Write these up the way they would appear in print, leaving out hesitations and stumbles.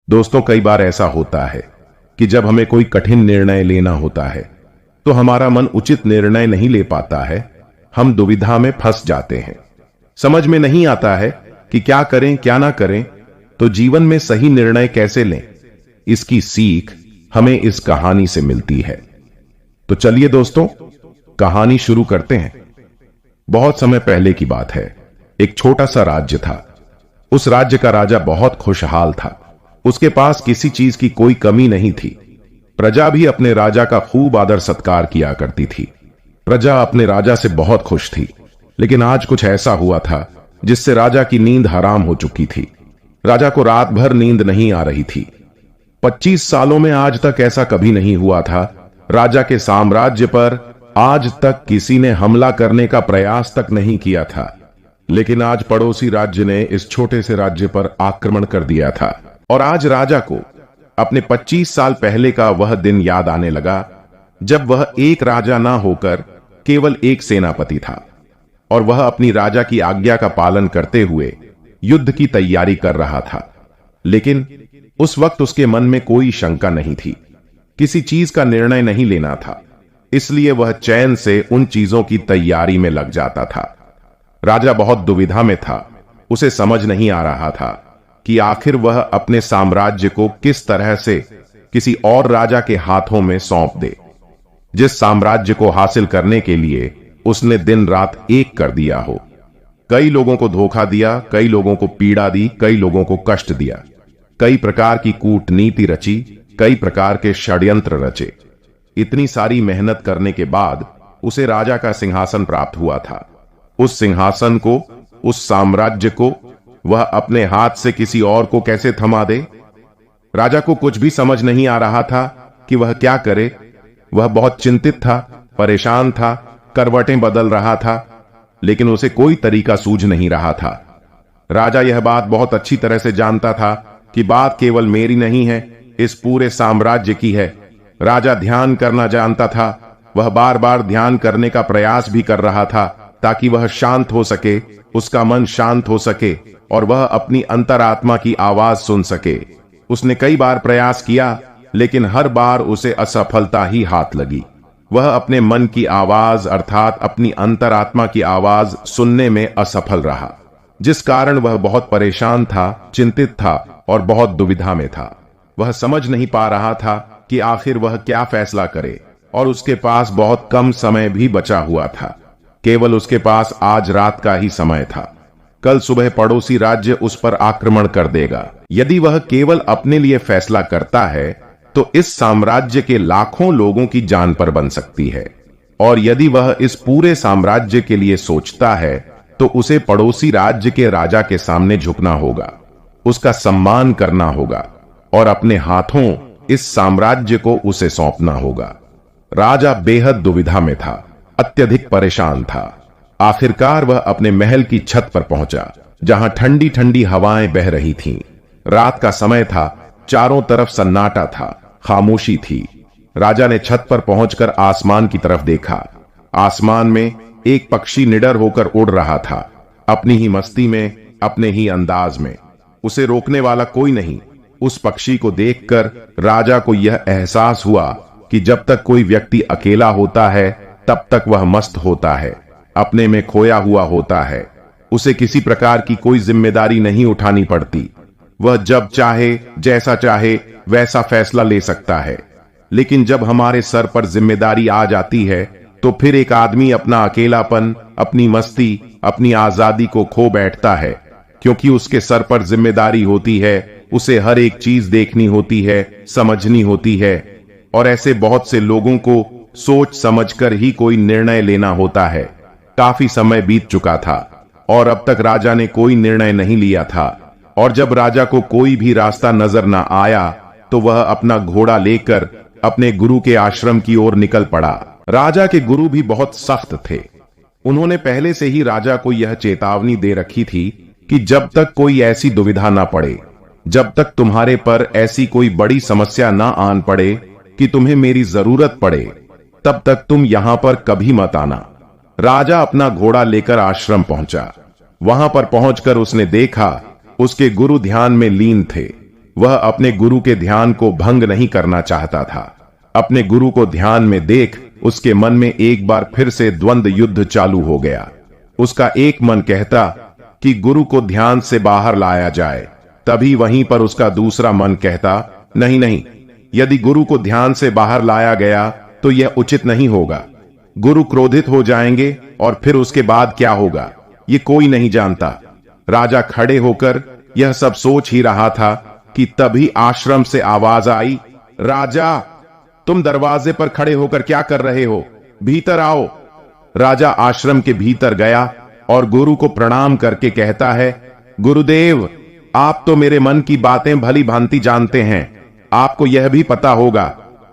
दोस्तों, कई बार ऐसा होता है कि जब हमें कोई कठिन निर्णय लेना होता है तो हमारा मन उचित निर्णय नहीं ले पाता है। हम दुविधा में फंस जाते हैं। समझ में नहीं आता है कि क्या करें क्या ना करें। तो जीवन में सही निर्णय कैसे लें, इसकी सीख हमें इस कहानी से मिलती है। तो चलिए दोस्तों, कहानी शुरू करते हैं। बहुत समय पहले की बात है। एक छोटा सा राज्य था। उस राज्य का राजा बहुत खुशहाल था। उसके पास किसी चीज की कोई कमी नहीं थी। प्रजा भी अपने राजा का खूब आदर सत्कार किया करती थी। प्रजा अपने राजा से बहुत खुश थी। लेकिन आज कुछ ऐसा हुआ था जिससे राजा की नींद हराम हो चुकी थी। राजा को रात भर नींद नहीं आ रही थी। 25 सालों में आज तक ऐसा कभी नहीं हुआ था। राजा के साम्राज्य पर आज तक किसी ने हमला करने का प्रयास तक नहीं किया था। लेकिन आज पड़ोसी राज्य ने इस छोटे से राज्य पर आक्रमण कर दिया था। और आज राजा को अपने 25 साल पहले का वह दिन याद आने लगा जब वह एक राजा ना होकर केवल एक सेनापति था और वह अपनी राजा की आज्ञा का पालन करते हुए युद्ध की तैयारी कर रहा था। लेकिन उस वक्त उसके मन में कोई शंका नहीं थी। किसी चीज का निर्णय नहीं लेना था, इसलिए वह चैन से उन चीजों की तैयारी में लग जाता था। राजा बहुत दुविधा में था। उसे समझ नहीं आ रहा था कि आखिर वह अपने साम्राज्य को किस तरह से किसी और राजा के हाथों में सौंप दे, जिस साम्राज्य को हासिल करने के लिए उसने दिन रात एक कर दिया हो। कई लोगों को धोखा दिया, कई लोगों को पीड़ा दी, कई लोगों को कष्ट दिया, कई प्रकार की कूटनीति रची, कई प्रकार के षड्यंत्र रचे। इतनी सारी मेहनत करने के बाद उसे राजा का सिंहासन प्राप्त हुआ था। उस सिंहासन को, उस साम्राज्य को वह अपने हाथ से किसी और को कैसे थमा दे। राजा को कुछ भी समझ नहीं आ रहा था कि वह क्या करे। वह बहुत चिंतित था, परेशान था, करवटें बदल रहा था, लेकिन उसे कोई तरीका सूझ नहीं रहा था। राजा यह बात बहुत अच्छी तरह से जानता था कि बात केवल मेरी नहीं है, इस पूरे साम्राज्य की है। राजा ध्यान करना जानता था। वह बार बार ध्यान करने का प्रयास भी कर रहा था ताकि वह शांत हो सके, उसका मन शांत हो सके और वह अपनी अंतरात्मा की आवाज सुन सके। उसने कई बार प्रयास किया, लेकिन हर बार उसे असफलता ही हाथ लगी। वह अपने मन की आवाज अर्थात अपनी अंतरात्मा की आवाज सुनने में असफल रहा, जिस कारण वह बहुत परेशान था, चिंतित था और बहुत दुविधा में था। वह समझ नहीं पा रहा था कि आखिर वह क्या फैसला करे और उसके पास बहुत कम समय भी बचा हुआ था। केवल उसके पास आज रात का ही समय था। कल सुबह पड़ोसी राज्य उस पर आक्रमण कर देगा। यदि वह केवल अपने लिए फैसला करता है तो इस साम्राज्य के लाखों लोगों की जान पर बन सकती है। और यदि वह इस पूरे साम्राज्य के लिए सोचता है तो उसे पड़ोसी राज्य के राजा के सामने झुकना होगा, उसका सम्मान करना होगा और अपने हाथों इस साम्राज्य को उसे सौंपना होगा। राजा बेहद दुविधा में था, अत्यधिक परेशान था। आखिरकार वह अपने महल की छत पर पहुंचा, जहां ठंडी ठंडी हवाएं बह रही थीं। रात का समय था, चारों तरफ सन्नाटा था, खामोशी थी। राजा ने छत पर पहुंचकर आसमान की तरफ देखा। आसमान में एक पक्षी निडर होकर उड़ रहा था, अपनी ही मस्ती में, अपने ही अंदाज में। उसे रोकने वाला कोई नहीं। उस पक्षी को देखकर राजा को यह एहसास हुआ कि जब तक कोई व्यक्ति अकेला होता है तब तक वह मस्त होता है, अपने में खोया हुआ होता है। उसे किसी प्रकार की कोई जिम्मेदारी नहीं उठानी पड़ती। वह जब चाहे, जैसा चाहे वैसा फैसला ले सकता है। लेकिन जब हमारे सर पर जिम्मेदारी आ जाती है तो फिर एक आदमी अपना अकेलापन, अपनी मस्ती, अपनी आजादी को खो बैठता है, क्योंकि उसके सर पर जिम्मेदारी होती है। उसे हर एक चीज देखनी होती है, समझनी होती है और ऐसे बहुत से लोगों को सोच समझकर ही कोई निर्णय लेना होता है। काफी समय बीत चुका था और अब तक राजा ने कोई निर्णय नहीं लिया था। और जब राजा को कोई भी रास्ता नजर न आया तो वह अपना घोड़ा लेकर अपने गुरु के आश्रम की ओर निकल पड़ा। राजा के गुरु भी बहुत सख्त थे। उन्होंने पहले से ही राजा को यह चेतावनी दे रखी थी कि जब तक कोई ऐसी दुविधा ना पड़े, जब तक तुम्हारे पर ऐसी कोई बड़ी समस्या ना आन पड़े कि तुम्हें मेरी जरूरत पड़े, तब तक तुम यहां पर कभी मत आना। राजा अपना घोड़ा लेकर आश्रम पहुंचा। वहां पर पहुंचकर उसने देखा उसके गुरु ध्यान में लीन थे। वह अपने गुरु के ध्यान को भंग नहीं करना चाहता था। अपने गुरु को ध्यान में देख उसके मन में एक बार फिर से द्वंद्व युद्ध चालू हो गया। उसका एक मन कहता कि गुरु को ध्यान से बाहर लाया जाए, तभी वहीं पर उसका दूसरा मन कहता नहीं नहीं, यदि गुरु को ध्यान से बाहर लाया गया तो यह उचित नहीं होगा। गुरु क्रोधित हो जाएंगे और फिर उसके बाद क्या होगा ये कोई नहीं जानता। राजा खड़े होकर यह सब सोच ही रहा था कि तभी आश्रम से आवाज आई, राजा तुम दरवाजे पर खड़े होकर क्या कर रहे हो, भीतर आओ। राजा आश्रम के भीतर गया और गुरु को प्रणाम करके कहता है, गुरुदेव आप तो मेरे मन की बातें भली भांति जानते हैं। आपको यह भी पता होगा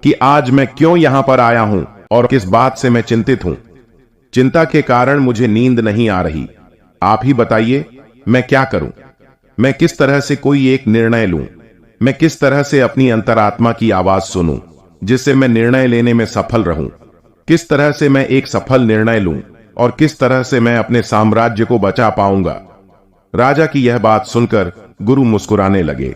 कि आज मैं क्यों यहां पर आया हूं और किस बात से मैं चिंतित हूं। चिंता के कारण मुझे नींद नहीं आ रही। आप ही बताइए मैं क्या करूं। मैं किस तरह से कोई एक निर्णय लूं। मैं किस तरह से अपनी अंतरात्मा की आवाज सुनूं जिससे मैं निर्णय लेने में सफल रहूं। किस तरह से मैं एक सफल निर्णय लूं और किस तरह से मैं अपने साम्राज्य को बचा पाऊंगा। राजा की यह बात सुनकर गुरु मुस्कुराने लगे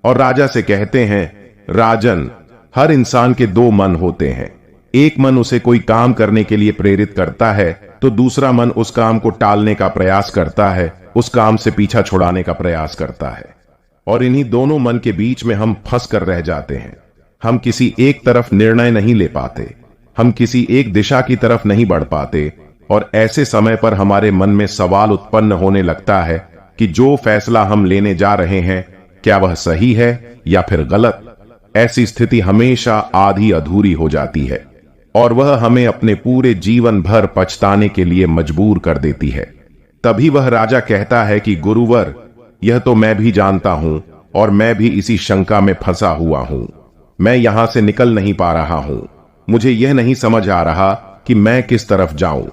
और राजा से कहते हैं, राजन हर इंसान के दो मन होते हैं। एक मन उसे कोई काम करने के लिए प्रेरित करता है तो दूसरा मन उस काम को टालने का प्रयास करता है, उस काम से पीछा छुड़ाने का प्रयास करता है। और इन्हीं दोनों मन के बीच में हम फंस कर रह जाते हैं। हम किसी एक तरफ निर्णय नहीं ले पाते, हम किसी एक दिशा की तरफ नहीं बढ़ पाते और ऐसे समय पर हमारे मन में सवाल उत्पन्न होने लगता है कि जो फैसला हम लेने जा रहे हैं क्या वह सही है या फिर गलत। ऐसी स्थिति हमेशा आधी अधूरी हो जाती है और वह हमें अपने पूरे जीवन भर पछताने के लिए मजबूर कर देती है। तभी वह राजा कहता है कि गुरुवर यह तो मैं भी जानता हूं और मैं भी इसी शंका में फंसा हुआ हूं। मैं यहां से निकल नहीं पा रहा हूं। मुझे यह नहीं समझ आ रहा कि मैं किस तरफ जाऊं।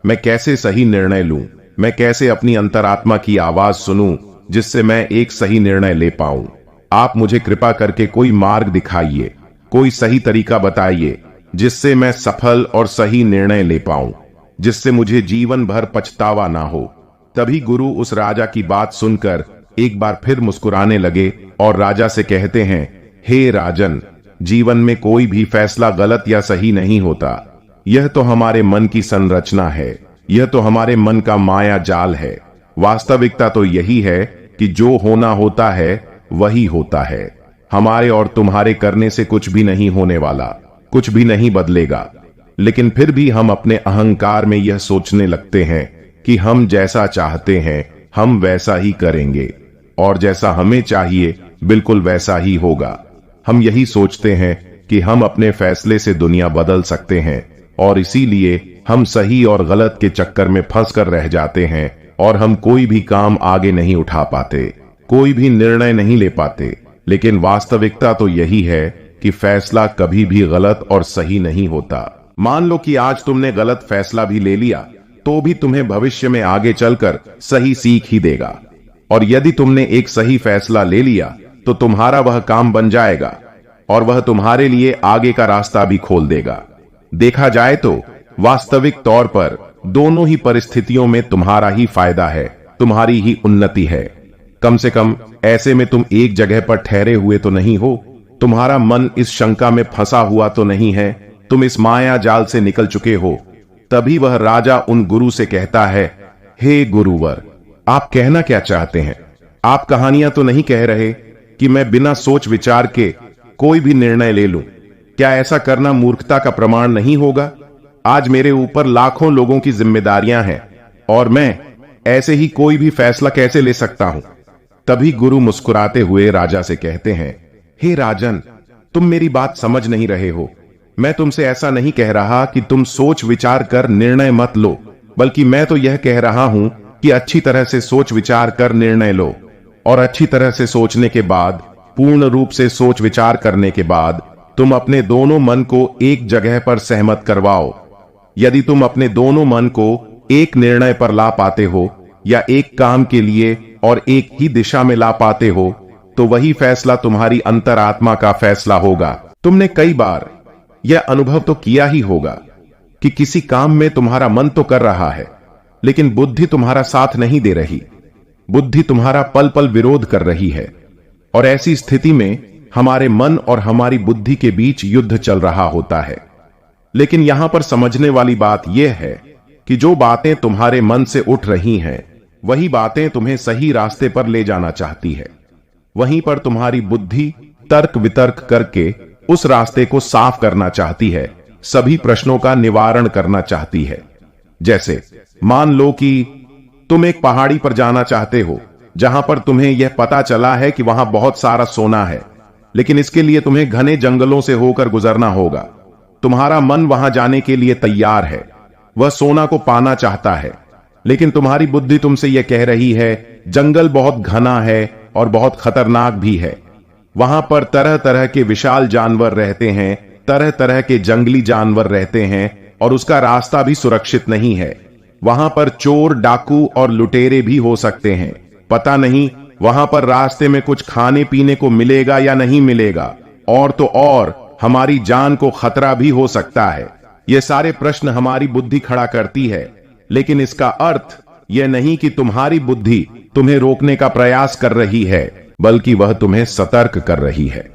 मैं कैसे सही निर्णय लूं। मैं कैसे अपनी अंतरात्मा की आवाज सुनूं जिससे मैं एक सही निर्णय ले पाऊं। आप मुझे कृपा करके कोई मार्ग दिखाइए, कोई सही तरीका बताइए जिससे मैं सफल और सही निर्णय ले पाऊं, जिससे मुझे जीवन भर पछतावा ना हो। तभी गुरु उस राजा की बात सुनकर एक बार फिर मुस्कुराने लगे और राजा से कहते हैं, हे राजन जीवन में कोई भी फैसला गलत या सही नहीं होता। यह तो हमारे मन की संरचना है, यह तो हमारे मन का माया जाल है। वास्तविकता तो यही है कि जो होना होता है वही होता है। हमारे और तुम्हारे करने से कुछ भी नहीं होने वाला, कुछ भी नहीं बदलेगा। लेकिन फिर भी हम अपने अहंकार में यह सोचने लगते हैं कि हम जैसा चाहते हैं हम वैसा ही करेंगे और जैसा हमें चाहिए बिल्कुल वैसा ही होगा। हम यही सोचते हैं कि हम अपने फैसले से दुनिया बदल सकते हैं और इसीलिए हम सही और गलत के चक्कर में फंस कर रह जाते हैं और हम कोई भी काम आगे नहीं उठा पाते, कोई भी निर्णय नहीं ले पाते। लेकिन वास्तविकता तो यही है कि फैसला कभी भी गलत और सही नहीं होता। मान लो कि आज तुमने गलत फैसला भी ले लिया तो भी तुम्हें भविष्य में आगे चलकर सही सीख ही देगा। और यदि तुमने एक सही फैसला ले लिया तो तुम्हारा वह काम बन जाएगा और वह तुम्हारे लिए आगे का रास्ता भी खोल देगा। देखा जाए तो वास्तविक तौर पर दोनों ही परिस्थितियों में तुम्हारा ही फायदा है, तुम्हारी ही उन्नति है। कम से कम ऐसे में तुम एक जगह पर ठहरे हुए तो नहीं हो, तुम्हारा मन इस शंका में फंसा हुआ तो नहीं है, तुम इस माया जाल से निकल चुके हो। तभी वह राजा उन गुरु से कहता है, हे गुरुवर आप कहना क्या चाहते हैं। आप कहानियां तो नहीं कह रहे कि मैं बिना सोच विचार के कोई भी निर्णय ले लूं। क्या ऐसा करना मूर्खता का प्रमाण नहीं होगा। आज मेरे ऊपर लाखों लोगों की जिम्मेदारियां हैं और मैं ऐसे ही कोई भी फैसला कैसे ले सकता हूं। तभी गुरु मुस्कुराते हुए राजा से कहते हैं, हे राजन तुम मेरी बात समझ नहीं रहे हो। मैं तुमसे ऐसा नहीं कह रहा कि तुम सोच विचार कर निर्णय मत लो, बल्कि मैं तो यह कह रहा हूं कि अच्छी तरह से सोच विचार कर निर्णय लो और अच्छी तरह से सोचने के बाद, पूर्ण रूप से सोच विचार करने के बाद तुम अपने दोनों मन को एक जगह पर सहमत करवाओ। यदि तुम अपने दोनों मन को एक निर्णय पर ला पाते हो या एक काम के लिए और एक ही दिशा में ला पाते हो तो वही फैसला तुम्हारी अंतरात्मा का फैसला होगा। तुमने कई बार यह अनुभव तो किया ही होगा कि किसी काम में तुम्हारा मन तो कर रहा है लेकिन बुद्धि तुम्हारा साथ नहीं दे रही। बुद्धि तुम्हारा पल पल विरोध कर रही है। और ऐसी स्थिति में हमारे मन और हमारी बुद्धि के बीच युद्ध चल रहा होता है। लेकिन यहां पर समझने वाली बात यह है कि जो बातें तुम्हारे मन से उठ रही हैं, वही बातें तुम्हें सही रास्ते पर ले जाना चाहती है। वहीं पर तुम्हारी बुद्धि तर्क वितर्क करके उस रास्ते को साफ करना चाहती है, सभी प्रश्नों का निवारण करना चाहती है। जैसे मान लो कि तुम एक पहाड़ी पर जाना चाहते हो, जहां पर तुम्हें यह पता चला है कि वहां बहुत सारा सोना है, लेकिन इसके लिए तुम्हें घने जंगलों से होकर गुजरना होगा। तुम्हारा मन वहां जाने के लिए तैयार है, वह सोना को पाना चाहता है, लेकिन तुम्हारी बुद्धि तुमसे यह कह रही है जंगल बहुत घना है और बहुत खतरनाक भी है। वहां पर तरह तरह के विशाल जानवर रहते हैं, तरह तरह के जंगली जानवर रहते हैं, और उसका रास्ता भी सुरक्षित नहीं है। वहां पर चोर, डाकू और लुटेरे भी हो सकते हैं। पता नहीं वहां पर रास्ते में कुछ खाने पीने को मिलेगा या नहीं मिलेगा, और तो और हमारी जान को खतरा भी हो सकता है। ये सारे प्रश्न हमारी बुद्धि खड़ा करती है, लेकिन इसका अर्थ यह नहीं कि तुम्हारी बुद्धि तुम्हें रोकने का प्रयास कर रही है, बल्कि वह तुम्हें सतर्क कर रही है।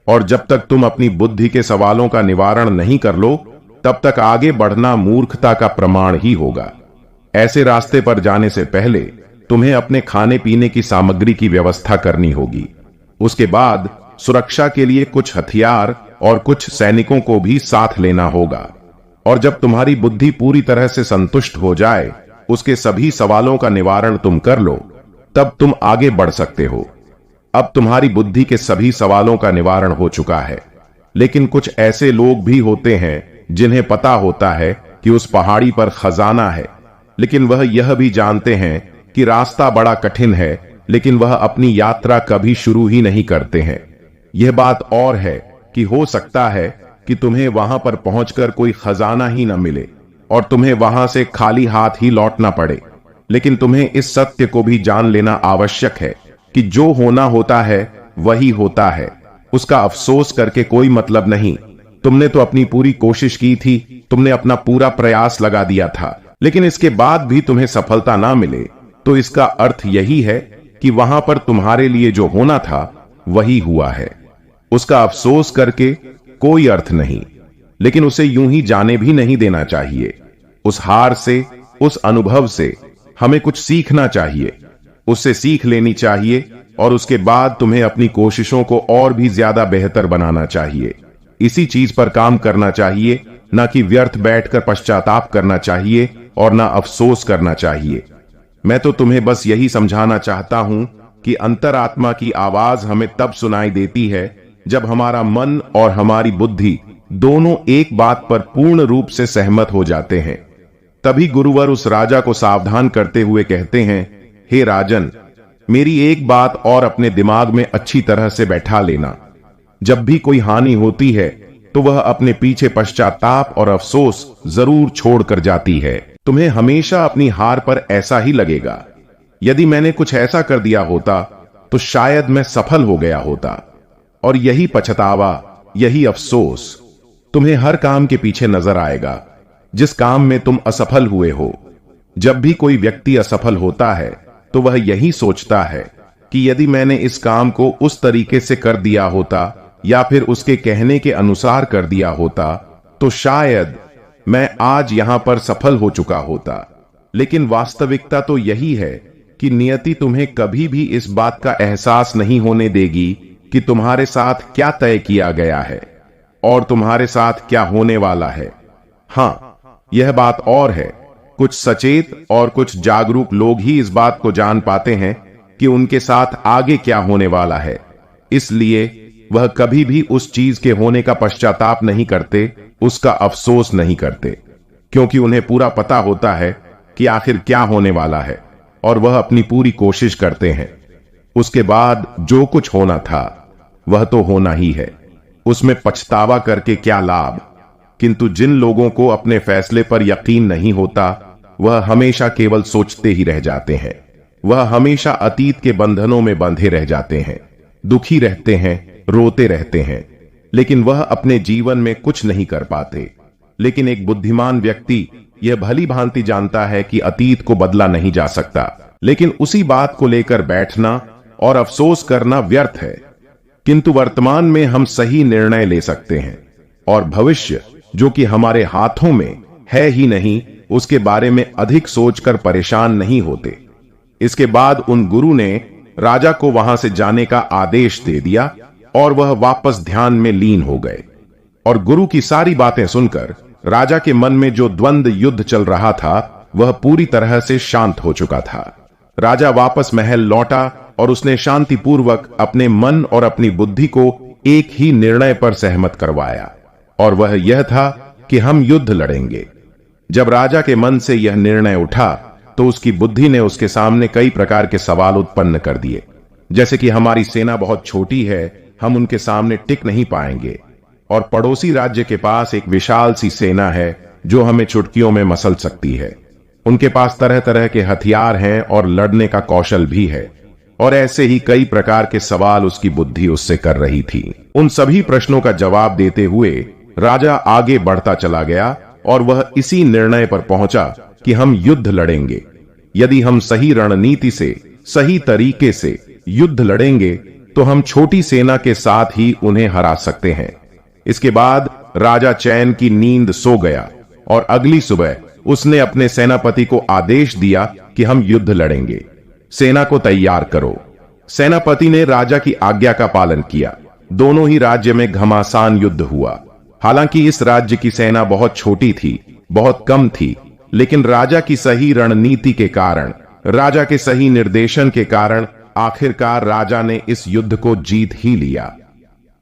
और जब तक तुम अपनी बुद्धि के सवालों का निवारण नहीं कर लो, तब तक आगे बढ़ना मूर्खता का प्रमाण ही होगा। ऐसे रास्ते पर जाने से पहले तुम्हें अपने खाने पीने की सामग्री की व्यवस्था करनी होगी। उसके बाद सुरक्षा के लिए कुछ हथियार और कुछ सैनिकों को भी साथ लेना होगा। और जब तुम्हारी बुद्धि पूरी तरह से संतुष्ट हो जाए, उसके सभी सवालों का निवारण तुम कर लो, तब तुम आगे बढ़ सकते हो। अब तुम्हारी बुद्धि के सभी सवालों का निवारण हो चुका है, लेकिन कुछ ऐसे लोग भी होते हैं जिन्हें पता होता है कि उस पहाड़ी पर खजाना है, लेकिन वह यह भी जानते हैं कि रास्ता बड़ा कठिन है, लेकिन वह अपनी यात्रा कभी शुरू ही नहीं करते हैं। यह बात और है कि हो सकता है कि तुम्हें वहां पर पहुंचकर कोई खजाना ही न मिले और तुम्हें वहां से खाली हाथ ही लौटना पड़े। लेकिन तुम्हें इस सत्य को भी जान लेना आवश्यक है कि जो होना होता है वही होता है। उसका अफसोस करके कोई मतलब नहीं। तुमने तो अपनी पूरी कोशिश की थी, तुमने अपना पूरा प्रयास लगा दिया था, लेकिन इसके बाद भी तुम्हें सफलता ना मिले, तो इसका अर्थ यही है कि वहां पर तुम्हारे लिए जो होना था वही हुआ है। उसका अफसोस करके कोई अर्थ नहीं, लेकिन उसे यूं ही जाने भी नहीं देना चाहिए। उस हार से, उस अनुभव से हमें कुछ सीखना चाहिए, उससे सीख लेनी चाहिए, और उसके बाद तुम्हें अपनी कोशिशों को और भी ज्यादा बेहतर बनाना चाहिए। इसी चीज पर काम करना चाहिए, न कि व्यर्थ बैठकर पश्चाताप करना चाहिए और न अफसोस करना चाहिए। मैं तो तुम्हें बस यही समझाना चाहता हूं कि अंतरात्मा की आवाज हमें तब सुनाई देती है जब हमारा मन और हमारी बुद्धि दोनों एक बात पर पूर्ण रूप से सहमत हो जाते हैं। तभी गुरुवर उस राजा को सावधान करते हुए कहते हैं, हे राजन, मेरी एक बात और अपने दिमाग में अच्छी तरह से बैठा लेना। जब भी कोई हानि होती है तो वह अपने पीछे पश्चाताप और अफसोस जरूर छोड़कर जाती है। तुम्हें हमेशा अपनी हार पर ऐसा ही लगेगा। यदि मैंने कुछ ऐसा कर दिया होता तो शायद मैं सफल हो गया होता। और यही पछतावा, यही अफसोस तुम्हें हर काम के पीछे नजर आएगा जिस काम में तुम असफल हुए हो। जब भी कोई व्यक्ति असफल होता है तो वह यही सोचता है कि यदि मैंने इस काम को उस तरीके से कर दिया होता या फिर उसके कहने के अनुसार कर दिया होता तो शायद मैं आज यहां पर सफल हो चुका होता। लेकिन वास्तविकता तो यही है कि नियति तुम्हें कभी भी इस बात का एहसास नहीं होने देगी कि तुम्हारे साथ क्या तय किया गया है और तुम्हारे साथ क्या होने वाला है। हां, यह बात और है, कुछ सचेत और कुछ जागरूक लोग ही इस बात को जान पाते हैं कि उनके साथ आगे क्या होने वाला है। इसलिए वह कभी भी उस चीज के होने का पश्चाताप नहीं करते, उसका अफसोस नहीं करते, क्योंकि उन्हें पूरा पता होता है कि आखिर क्या होने वाला है और वह अपनी पूरी कोशिश करते हैं। उसके बाद जो कुछ होना था वह तो होना ही है, उसमें पछतावा करके क्या लाभ। किंतु जिन लोगों को अपने फैसले पर यकीन नहीं होता, वह हमेशा केवल सोचते ही रह जाते हैं। वह हमेशा अतीत के बंधनों में बंधे रह जाते हैं, दुखी रहते हैं, रोते रहते हैं, लेकिन वह अपने जीवन में कुछ नहीं कर पाते। लेकिन एक बुद्धिमान व्यक्ति यह भली भांति जानता है कि अतीत को बदला नहीं जा सकता, लेकिन उसी बात को लेकर बैठना और अफसोस करना व्यर्थ है। किंतु वर्तमान में हम सही निर्णय ले सकते हैं और भविष्य जो कि हमारे हाथों में है ही नहीं, उसके बारे में अधिक सोचकर परेशान नहीं होते। इसके बाद उन गुरु ने राजा को वहां से जाने का आदेश दे दिया और वह वापस ध्यान में लीन हो गए। और गुरु की सारी बातें सुनकर राजा के मन में जो द्वंद्व युद्ध चल रहा था वह पूरी तरह से शांत हो चुका था। राजा वापस महल लौटा और उसने शांतिपूर्वक अपने मन और अपनी बुद्धि को एक ही निर्णय पर सहमत करवाया, और वह यह था कि हम युद्ध लड़ेंगे। जब राजा के मन से यह निर्णय उठा तो उसकी बुद्धि ने उसके सामने कई प्रकार के सवाल उत्पन्न कर दिए, जैसे कि हमारी सेना बहुत छोटी है, हम उनके सामने टिक नहीं पाएंगे, और पड़ोसी राज्य के पास एक विशाल सी सेना है जो हमें चुटकियों में मसल सकती है। उनके पास तरह तरह के हथियार हैं और लड़ने का कौशल भी है, और ऐसे ही कई प्रकार के सवाल उसकी बुद्धि उससे कर रही थी। उन सभी प्रश्नों का जवाब देते हुए राजा आगे बढ़ता चला गया और वह इसी निर्णय पर पहुंचा कि हम युद्ध लड़ेंगे। यदि हम सही रणनीति से, सही तरीके से युद्ध लड़ेंगे तो हम छोटी सेना के साथ ही उन्हें हरा सकते हैं। इसके बाद राजा चैन की नींद सो गया और अगली सुबह उसने अपने सेनापति को आदेश दिया कि हम युद्ध लड़ेंगे, सेना को तैयार करो। सेनापति ने राजा की आज्ञा का पालन किया। दोनों ही राज्य में घमासान युद्ध हुआ। हालांकि इस राज्य की सेना बहुत छोटी थी, बहुत कम थी, लेकिन राजा की सही रणनीति के कारण, राजा के सही निर्देशन के कारण आखिरकार राजा ने इस युद्ध को जीत ही लिया।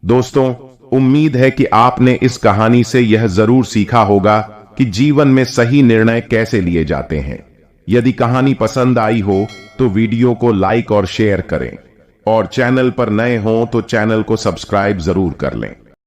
दोस्तों, उम्मीद है कि आपने इस कहानी से यह जरूर सीखा होगा कि जीवन में सही निर्णय कैसे लिए जाते हैं। यदि कहानी पसंद आई हो तो वीडियो को लाइक और शेयर करें, और चैनल पर नए हों तो चैनल को सब्सक्राइब जरूर कर लें।